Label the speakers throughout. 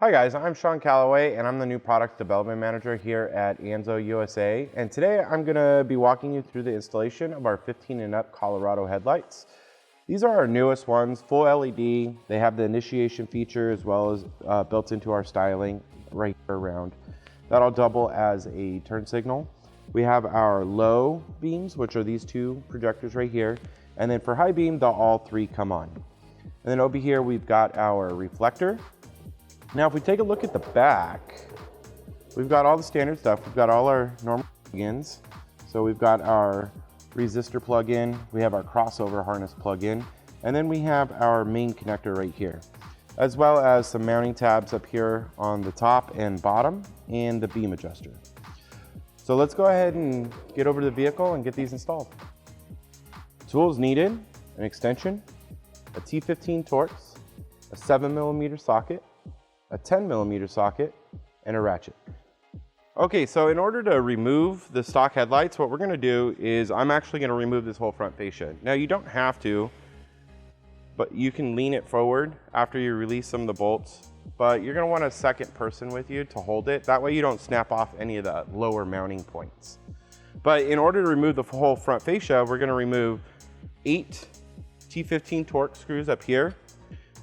Speaker 1: Hi guys, I'm Sean Calloway and I'm the new product development manager here at Anzo USA. And today I'm gonna be walking you through the installation of our 15 and up Colorado headlights. These are our newest ones, full LED. They have the initiation feature as well as built into our styling right here around. That'll double as a turn signal. We have our low beams, which are these two projectors right here. And then for high beam, they'll all three come on. And then over here, we've got our reflector. Now, if we take a look at the back, we've got all the standard stuff. We've got all our normal plug-ins. So we've got our resistor plug-in, we have our crossover harness plug-in, and then we have our main connector right here, as well as some mounting tabs up here on the top and bottom, and the beam adjuster. So let's go ahead and get over to the vehicle and get these installed. Tools needed: an extension, a T15 Torx, a 7mm socket, a 10mm socket, and a ratchet. Okay, so in order to remove the stock headlights, what we're gonna do is I'm actually gonna remove this whole front fascia. Now you don't have to, but you can lean it forward after you release some of the bolts, but you're gonna want a second person with you to hold it. That way you don't snap off any of the lower mounting points. But in order to remove the whole front fascia, we're gonna remove 8 T15 Torx screws up here.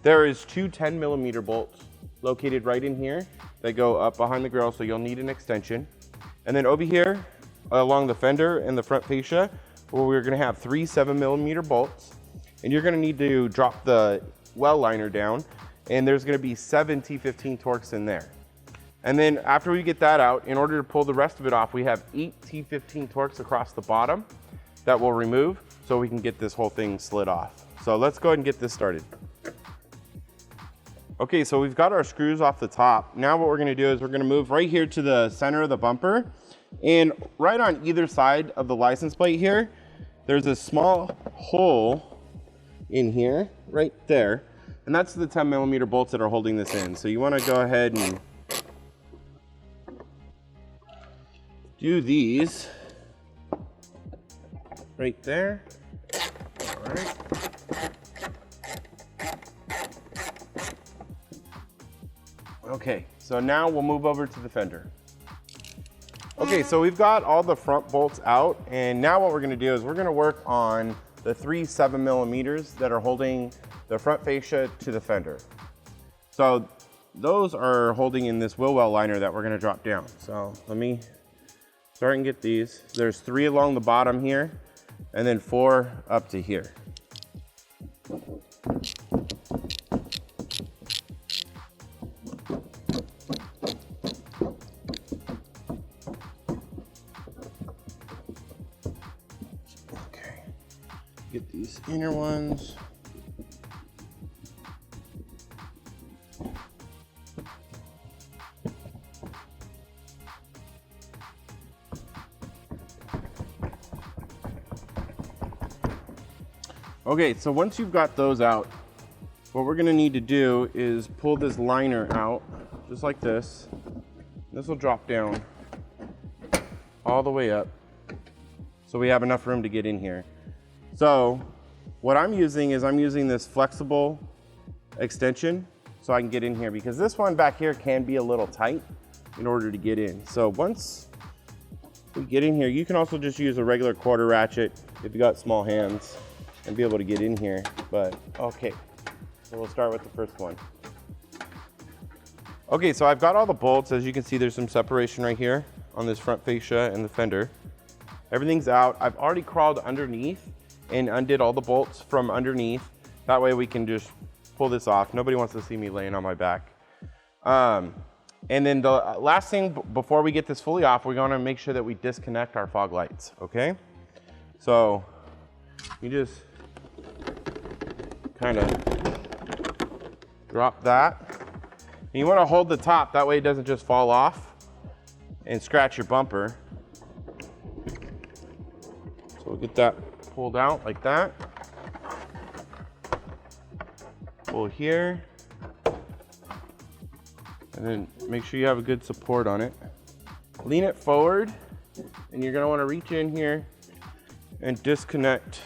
Speaker 1: There is 2 10mm bolts located right in here that go up behind the grill, so you'll need an extension. And then over here along the fender and the front fascia, where we're gonna have 3 7mm bolts, and you're gonna need to drop the well liner down, and there's gonna be 7 T15 Torx in there. And then after we get that out, in order to pull the rest of it off, we have 8 T15 Torx across the bottom that we'll remove so we can get this whole thing slid off. So let's go ahead and get this started. Okay, so we've got our screws off the top. Now what we're gonna do is we're gonna move right here to the center of the bumper, and right on either side of the license plate here, there's a small hole in here, right there, and that's the 10mm bolts that are holding this in. So you wanna go ahead and do these right there. All right. Okay, so now we'll move over to the fender. Okay, so we've got all the front bolts out, and now what we're gonna do is we're gonna work on the 3 7mm that are holding the front fascia to the fender. So those are holding in this wheel well liner that we're gonna drop down. So let me start and get these. There's 3 along the bottom here, and then 4 up to here. Get these inner ones. Okay, so once you've got those out, what we're gonna need to do is pull this liner out, just like this. This will drop down all the way up, so we have enough room to get in here. So what I'm using is I'm using this flexible extension so I can get in here, because this one back here can be a little tight in order to get in. So once we get in here, you can also just use a regular quarter ratchet if you got small hands and be able to get in here. But okay, so we'll start with the first one. Okay, so I've got all the bolts. As you can see, there's some separation right here on this front fascia and the fender. Everything's out. I've already crawled underneath and undid all the bolts from underneath. That way we can just pull this off. Nobody wants to see me laying on my back. And then the last thing before we get this fully off, we're gonna make sure that we disconnect our fog lights, okay? So you just kind of drop that. And you wanna hold the top, that way it doesn't just fall off and scratch your bumper. So we'll get that pulled out like that. Pull here. And then make sure you have a good support on it. Lean it forward, and you're gonna wanna reach in here and disconnect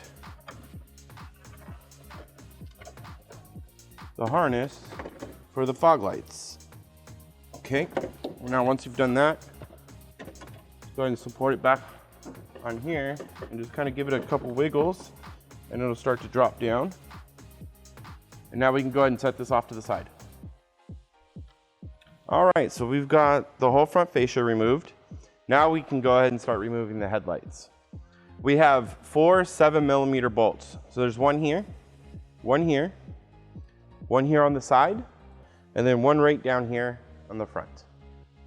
Speaker 1: the harness for the fog lights. Okay, now once you've done that, go ahead and support it back on here and just kind of give it a couple wiggles and it'll start to drop down. And now we can go ahead and set this off to the side. All right, so we've got the whole front fascia removed. Now we can go ahead and start removing the headlights. We have 4 7mm bolts. So there's one here, one here, one here on the side, and then one right down here on the front.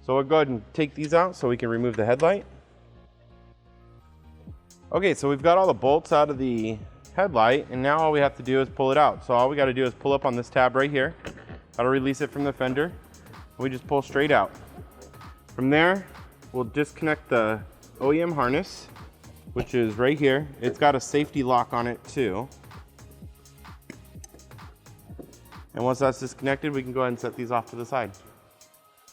Speaker 1: So we'll go ahead and take these out so we can remove the headlight. Okay, so we've got all the bolts out of the headlight, and now all we have to do is pull it out. So all we got to do is pull up on this tab right here. That'll release it from the fender. We just pull straight out. From there, we'll disconnect the OEM harness, which is right here. It's got a safety lock on it too. And once that's disconnected, we can go ahead and set these off to the side.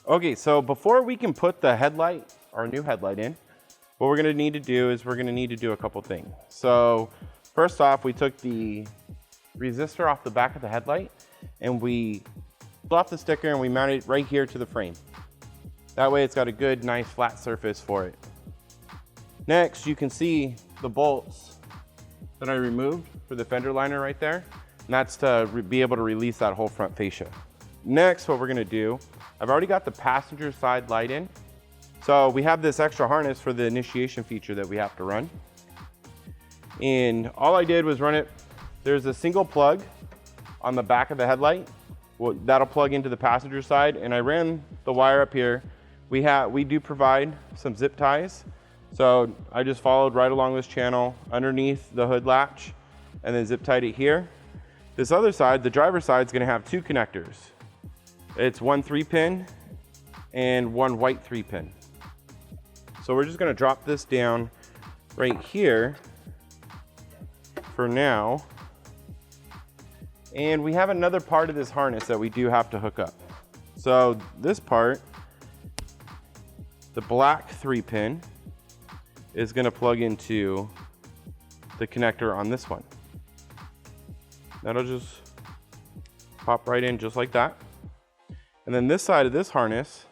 Speaker 1: Okay, so before we can put the headlight, our new headlight in, what we're gonna need to do is we're gonna need to do a couple things. So first off, we took the resistor off the back of the headlight and we pulled off the sticker and we mounted it right here to the frame. That way it's got a good, nice flat surface for it. Next, you can see the bolts that I removed for the fender liner right there. And that's to be able to release that whole front fascia. Next, what we're gonna do, I've already got the passenger side light in. So we have this extra harness for the initiation feature that we have to run. And all I did was run it. There's a single plug on the back of the headlight. Well, that'll plug into the passenger side. And I ran the wire up here. We do provide some zip ties. So I just followed right along this channel underneath the hood latch and then zip tied it here. This other side, the driver's side, is gonna have 2 connectors. It's one 3-pin and one white 3-pin. So we're just gonna drop this down right here for now. And we have another part of this harness that we do have to hook up. So this part, the black 3-pin, is gonna plug into the connector on this one. That'll just pop right in just like that. And then this side of this harness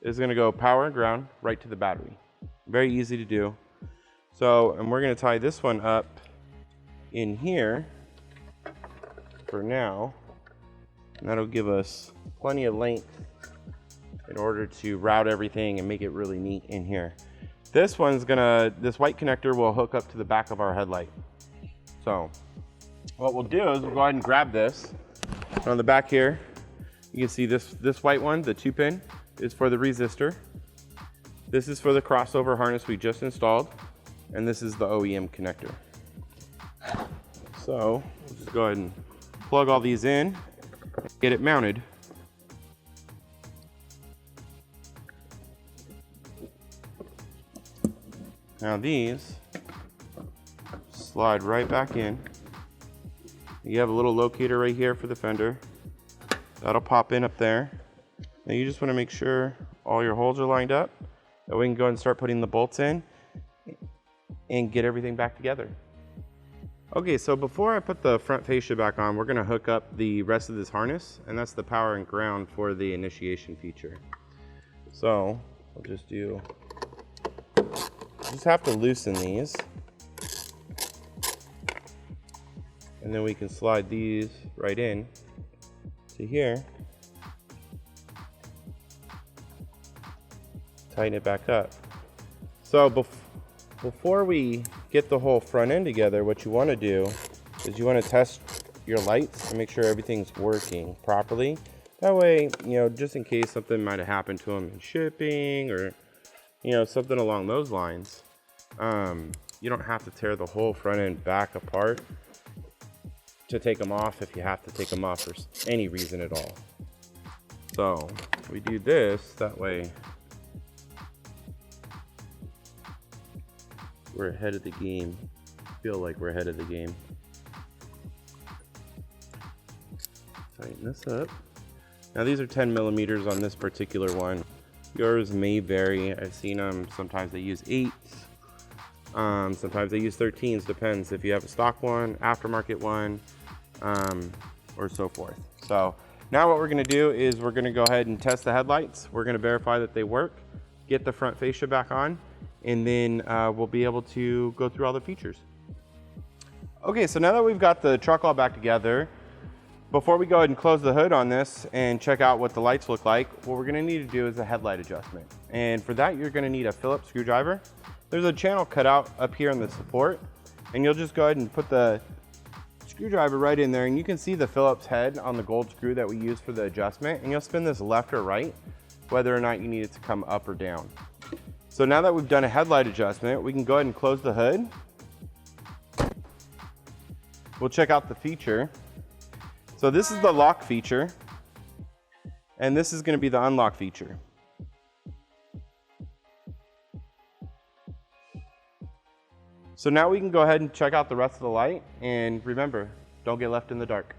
Speaker 1: is gonna go power and ground right to the battery. Very easy to do. So, and we're gonna tie this one up in here for now. And that'll give us plenty of length in order to route everything and make it really neat in here. This white connector will hook up to the back of our headlight. So what we'll do is we'll go ahead and grab this. On the back here, you can see this white one, the 2-pin, is for the resistor. This is for the crossover harness we just installed. And this is the OEM connector. So let's just go ahead and plug all these in, get it mounted. Now these slide right back in. You have a little locator right here for the fender. That'll pop in up there. Now you just want to make sure all your holes are lined up. That we can go and start putting the bolts in and get everything back together. Okay, so before I put the front fascia back on, we're going to hook up the rest of this harness, and that's the power and ground for the initiation feature. So we'll just have to loosen these, and then we can slide these right in to here, tighten it back up. So before we get the whole front end together, what you want to do is you want to test your lights and make sure everything's working properly. That way, just in case something might have happened to them in shipping or something along those lines, you don't have to tear the whole front end back apart to take them off if you have to take them off for any reason at all. So we do this, that way we're ahead of the game. Feel like we're ahead of the game. Tighten this up. Now these are 10mm on this particular one. Yours may vary. I've seen them, sometimes they use 8s. Sometimes they use 13s, depends if you have a stock one, aftermarket one, or so forth. So Now what we're gonna do is we're gonna go ahead and test the headlights. We're gonna verify that they work, get the front fascia back on, and then we'll be able to go through all the features. Okay, so now that we've got the truck all back together, before we go ahead and close the hood on this and check out what the lights look like, what we're gonna need to do is a headlight adjustment. And for that, you're gonna need a Phillips screwdriver. There's a channel cut out up here on the support, and you'll just go ahead and put the screwdriver right in there, and you can see the Phillips head on the gold screw that we use for the adjustment, and you'll spin this left or right, whether or not you need it to come up or down. So now that we've done a headlight adjustment, we can go ahead and close the hood. We'll check out the feature. So this is the lock feature, and this is going to be the unlock feature. So now we can go ahead and check out the rest of the light, and remember, don't get left in the dark.